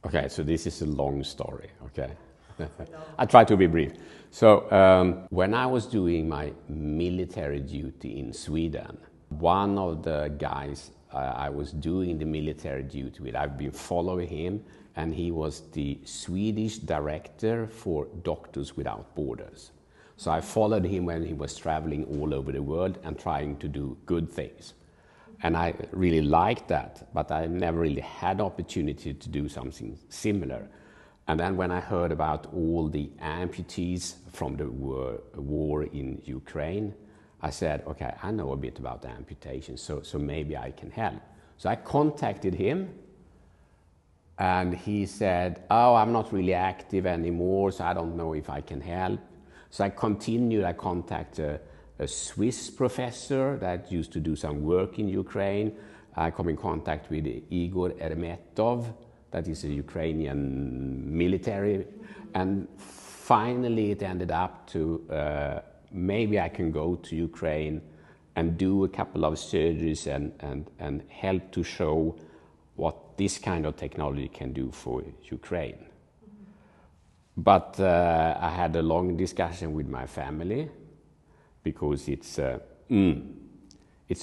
Okay, so this is a long story, okay? I try to be brief. So when I was doing my military duty in Sweden, one of the guys I was doing the military duty with, I've been following him, and he was the Swedish director for Doctors Without Borders. So I followed him when he was traveling all over the world and trying to do good things. And I really liked that, but I never really had opportunity to do something similar. And then when I heard about all the amputees from the war in Ukraine, I said, okay, I know a bit about amputation, so maybe I can help. So I contacted him, and he said, oh, I'm not really active anymore, so I don't know if I can help. So I continued, I contacted a Swiss professor that used to do some work in Ukraine. I come in contact with Igor Ermetov, that is a Ukrainian military. And finally it ended up to maybe I can go to Ukraine and do a couple of surgeries and help to show what this kind of technology can do for Ukraine. But I had a long discussion with my family, because it's a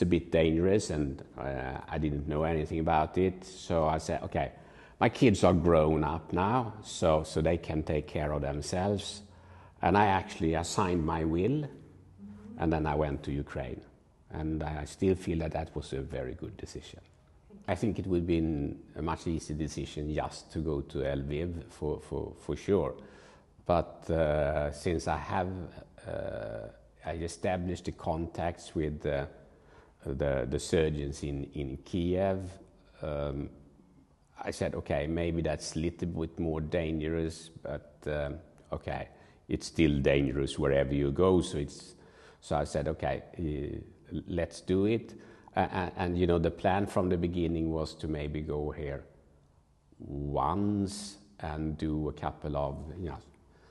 bit dangerous, and I didn't know anything about it. So I said, okay, my kids are grown up now, so they can take care of themselves. And I signed my will, and then I went to Ukraine. And I still feel that that was a very good decision. I think it would have been a much easier decision just to go to Lviv for sure. But since I established the contacts with the surgeons in Kiev, I said, okay, maybe that's a little bit more dangerous, but okay, it's still dangerous wherever you go. So I said, okay, let's do it. And you know, the plan from the beginning was to maybe go here once and do a couple of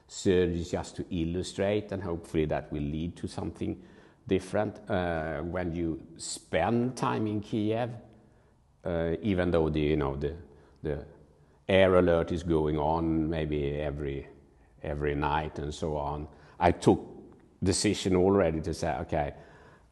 surgeries just to illustrate, and hopefully that will lead to something different. When you spend time in Kiev, even though the air alert is going on maybe every night and so on, I took decision already to say, okay,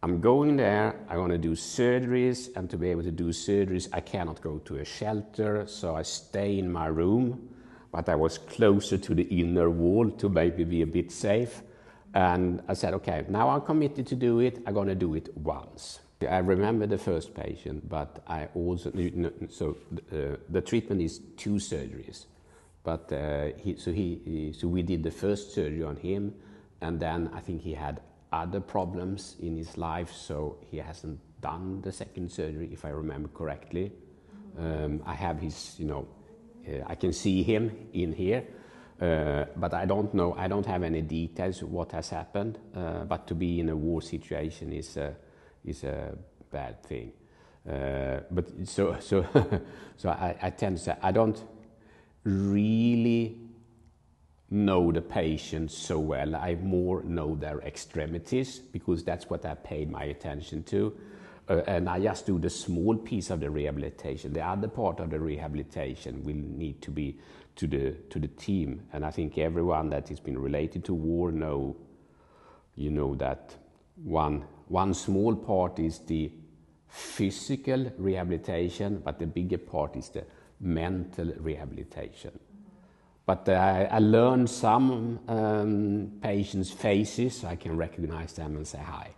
I'm going there, I'm going to do surgeries, and to be able to do surgeries, I cannot go to a shelter, so I stay in my room, but I was closer to the inner wall to maybe be a bit safe. And I said, okay, now I'm committed to do it, I'm going to do it once. I remember the first patient, but I also, the treatment is 2 surgeries. But so we did the first surgery on him, and then I think he had other problems in his life, so he hasn't done the second surgery, if I remember correctly. I have his, I can see him in here, but I don't know, I don't have any details of what has happened, but to be in a war situation is a bad thing. But so I tend to say, I don't really know the patient so well. I more know their extremities, because that's what I paid my attention to. And I just do the small piece of the rehabilitation. The other part of the rehabilitation will need to be to the team. And I think everyone that has been related to war know that one small part is the physical rehabilitation, but the bigger part is the mental rehabilitation. But I learned some patients' faces, so I can recognize them and say hi.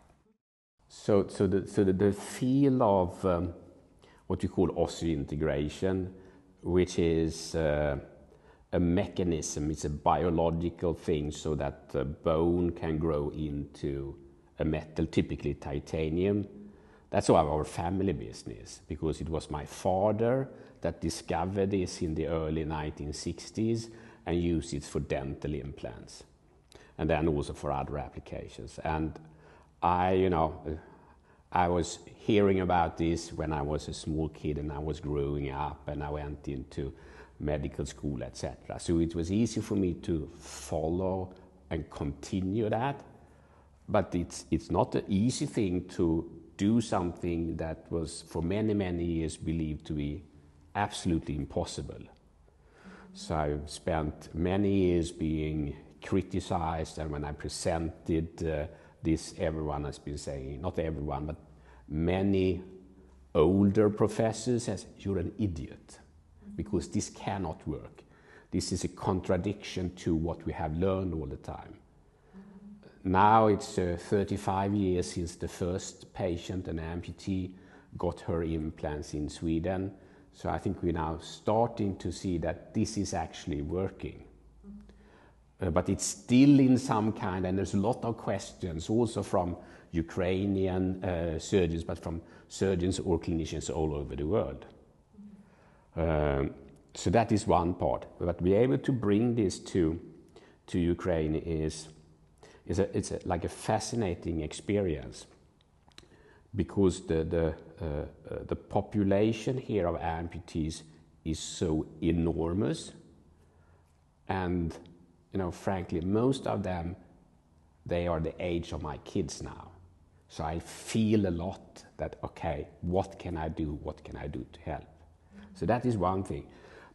So the field of what you call osseointegration, which is a mechanism, it's a biological thing, so that the bone can grow into a metal, typically titanium. That's our family business, because it was my father that discovered this in the early 1960s and used it for dental implants, and then also for other applications. And I was hearing about this when I was a small kid and I was growing up, and I went into medical school, etc. So it was easy for me to follow and continue that, but it's not an easy thing to do something that was for many years believed to be absolutely impossible. So I've spent many years being criticized, and when I presented this, everyone has been saying, not everyone, but many older professors says, you're an idiot, because this cannot work. This is a contradiction to what we have learned all the time. Now it's 35 years since the first patient, an amputee, got her implants in Sweden. So I think we're now starting to see that this is actually working. But it's still in some kind, and there's a lot of questions also from Ukrainian surgeons, but from surgeons or clinicians all over the world. So that is one part. But to be able to bring this to Ukraine it's like a fascinating experience, because the population here of amputees is so enormous, and frankly, most of them, they are the age of my kids now. So I feel a lot that, okay, what can I do? What can I do to help? So that is one thing.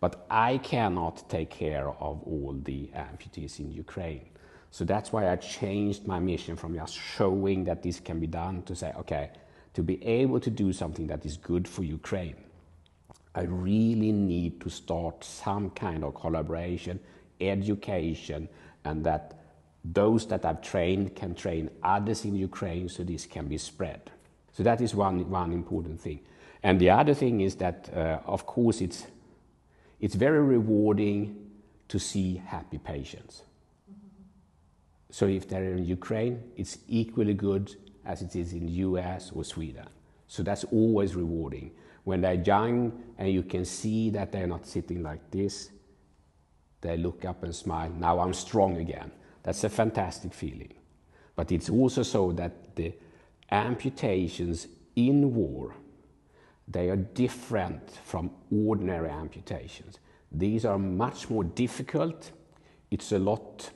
But I cannot take care of all the amputees in Ukraine. So that's why I changed my mission from just showing that this can be done to say, okay, to be able to do something that is good for Ukraine, I really need to start some kind of collaboration, education, and that those that I've trained can train others in Ukraine so this can be spread. So that is one important thing. And the other thing is that, of course, it's very rewarding to see happy patients. So if they're in Ukraine, it's equally good as it is in the US or Sweden. So that's always rewarding. When they're young and you can see that they're not sitting like this, they look up and smile, now I'm strong again. That's a fantastic feeling. But it's also so that the amputations in war, they are different from ordinary amputations. These are much more difficult. It's a lot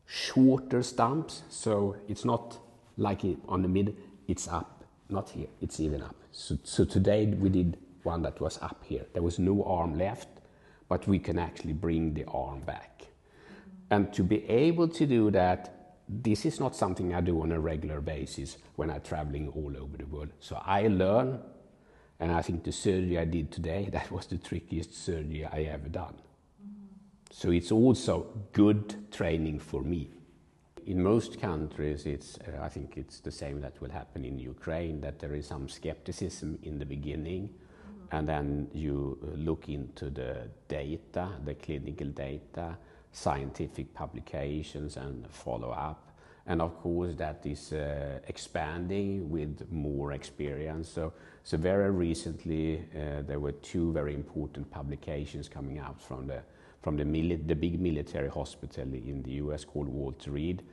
shorter stumps, so it's not like on the middle, it's up, not here, it's even up. So today we did one that was up here. There was no arm left, but we can actually bring the arm back. And to be able to do that, this is not something I do on a regular basis when I'm traveling all over the world. So I learn, and I think the surgery I did today, that was the trickiest surgery I ever done. So it's also good training for me. In most countries, I think it's the same that will happen in Ukraine, that there is some skepticism in the beginning, and then you look into the data, the clinical data, scientific publications, and follow up. And of course, that is expanding with more experience. So very recently, there were two very important publications coming out from the big military hospital in the US called Walter Reed,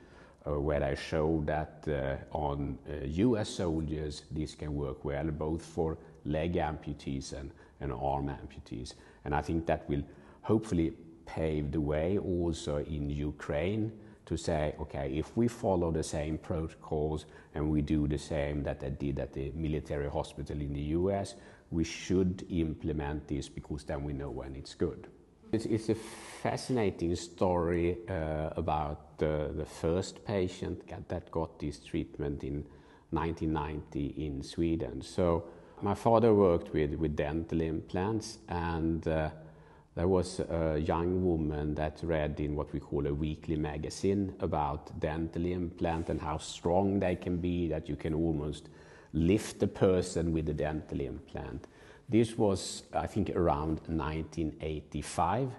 where I showed that on US soldiers, this can work well, both for leg amputees and arm amputees. And I think that will hopefully pave the way also in Ukraine to say, okay, if we follow the same protocols and we do the same that they did at the military hospital in the US, we should implement this, because then we know when it's good. It's a fascinating story about the first patient that got this treatment in 1990 in Sweden. So my father worked with dental implants, and there was a young woman that read in what we call a weekly magazine about dental implant and how strong they can be, that you can almost lift a person with a dental implant. This was, I think, around 1985.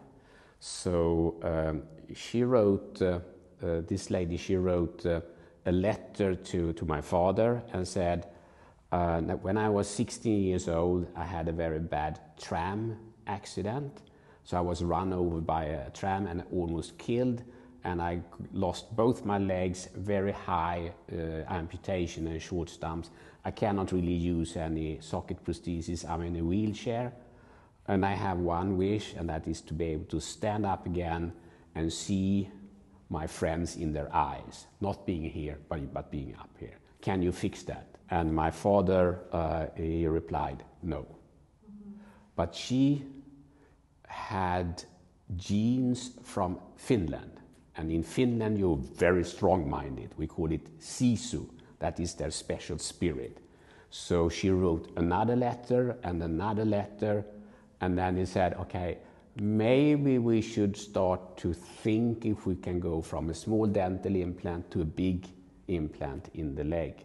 So she wrote, this lady, she wrote a letter to my father and said, when I was 16 years old, I had a very bad tram accident. So I was run over by a tram and almost killed, and I lost both my legs, very high amputation and short stumps. I cannot really use any socket prosthesis. I'm in a wheelchair, and I have one wish, and that is to be able to stand up again and see my friends in their eyes, not being here, but being up here. Can you fix that? And my father, he replied, no. But she had genes from Finland. And in Finland, you're very strong-minded. We call it sisu. That is their special spirit. So she wrote another letter, and then he said, okay, maybe we should start to think if we can go from a small dental implant to a big implant in the leg.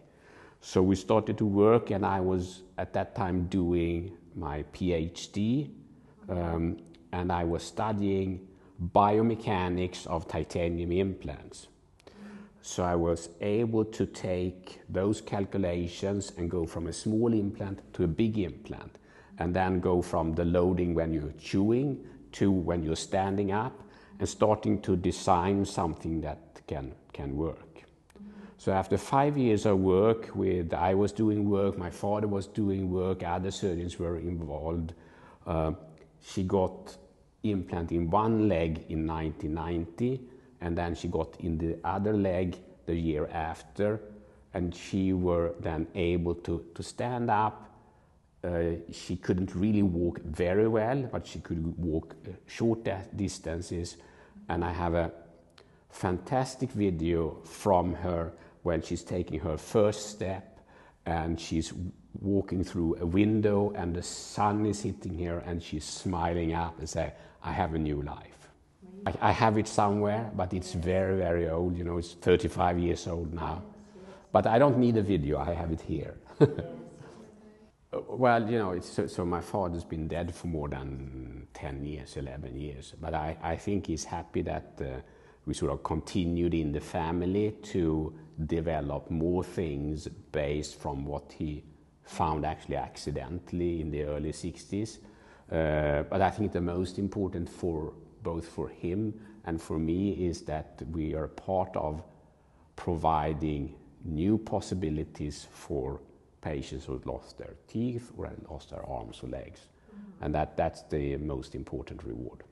So we started to work, and I was at that time doing my PhD, and I was studying biomechanics of titanium implants. So I was able to take those calculations and go from a small implant to a big implant, and then go from the loading when you're chewing to when you're standing up, and starting to design something that can work. So after 5 years of work I was doing work, my father was doing work, other surgeons were involved. She got implant in one leg in 1990, and then she got in the other leg the year after, and she were then able to stand up. She couldn't really walk very well, but she could walk short distances, and I have a fantastic video from her when she's taking her first step, and she's walking through a window and the sun is hitting her, and she's smiling up and saying, I have a new life. I have it somewhere, but it's very, very old. You know, it's 35 years old now. But I don't need a video, I have it here. Well, you know, so my father's been dead for more than 10 years, 11 years. But I think he's happy that we sort of continued in the family to develop more things based from what he found actually accidentally in the early 60s. But I think the most important for both for him and for me is that we are part of providing new possibilities for patients who lost their teeth or lost their arms or legs. Mm-hmm. And that's the most important reward.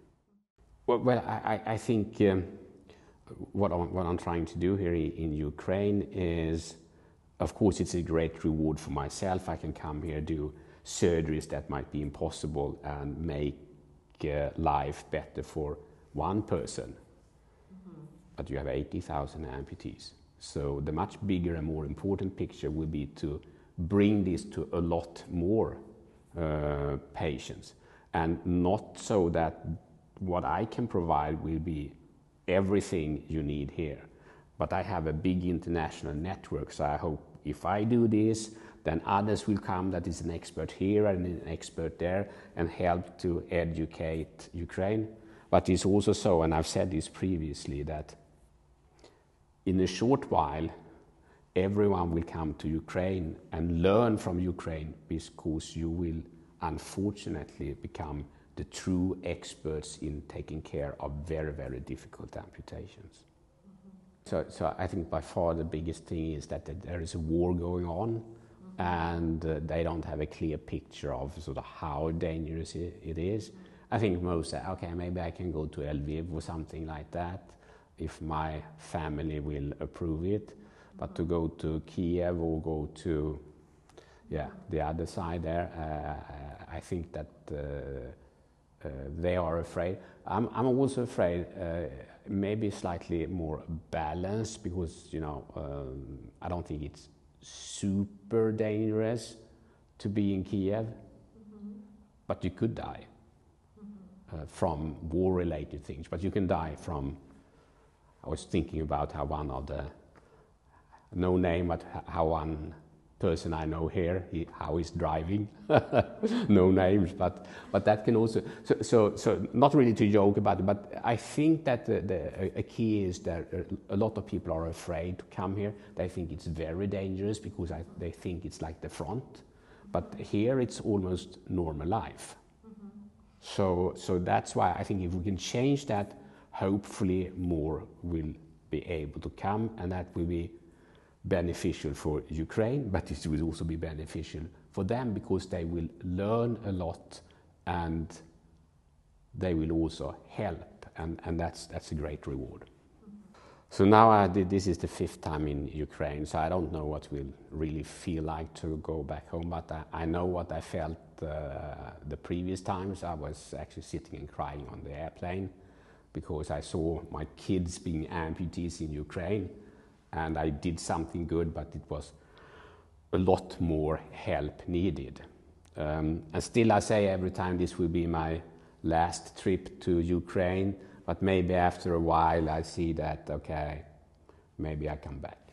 Well, I think what I'm trying to do here in Ukraine is, of course, it's a great reward for myself. I can come here, do surgeries that might be impossible, and make life better for one person. Mm-hmm. But you have 80,000 amputees. So the much bigger and more important picture would be to bring this to a lot more patients, and not so that what I can provide will be everything you need here. But I have a big international network, so I hope if I do this, then others will come that is an expert here and an expert there and help to educate Ukraine. But it's also so, and I've said this previously, that in a short while, everyone will come to Ukraine and learn from Ukraine, because you will unfortunately become the true experts in taking care of very, very difficult amputations. Mm-hmm. So I think by far the biggest thing is that there is a war going on, mm-hmm. and they don't have a clear picture of sort of how dangerous it is. Mm-hmm. I think most say, okay, maybe I can go to Lviv or something like that if my family will approve it. But to go to Kiev or go to the other side there, I think that they are afraid. I'm also afraid maybe slightly more balanced, because I don't think it's super dangerous to be in Kiev, mm-hmm. but you could die from war-related things. But you can die from, I was thinking about how one of the, no name, but how one person I know here, how he's driving, no names, but that can also, so not really to joke about it, but I think that a key is that a lot of people are afraid to come here. They think it's very dangerous because they think it's like the front, but here it's almost normal life. Mm-hmm. So that's why I think if we can change that, hopefully more will be able to come, and that will be beneficial for Ukraine, but it will also be beneficial for them, because they will learn a lot and they will also help, and that's a great reward. So now this is the 5th time in Ukraine, so I don't know what will really feel like to go back home, but I know what I felt the previous times. I was actually sitting and crying on the airplane because I saw my kids being amputees in Ukraine, and I did something good, but it was a lot more help needed. And still I say every time this will be my last trip to Ukraine, but maybe after a while I see that, okay, maybe I come back.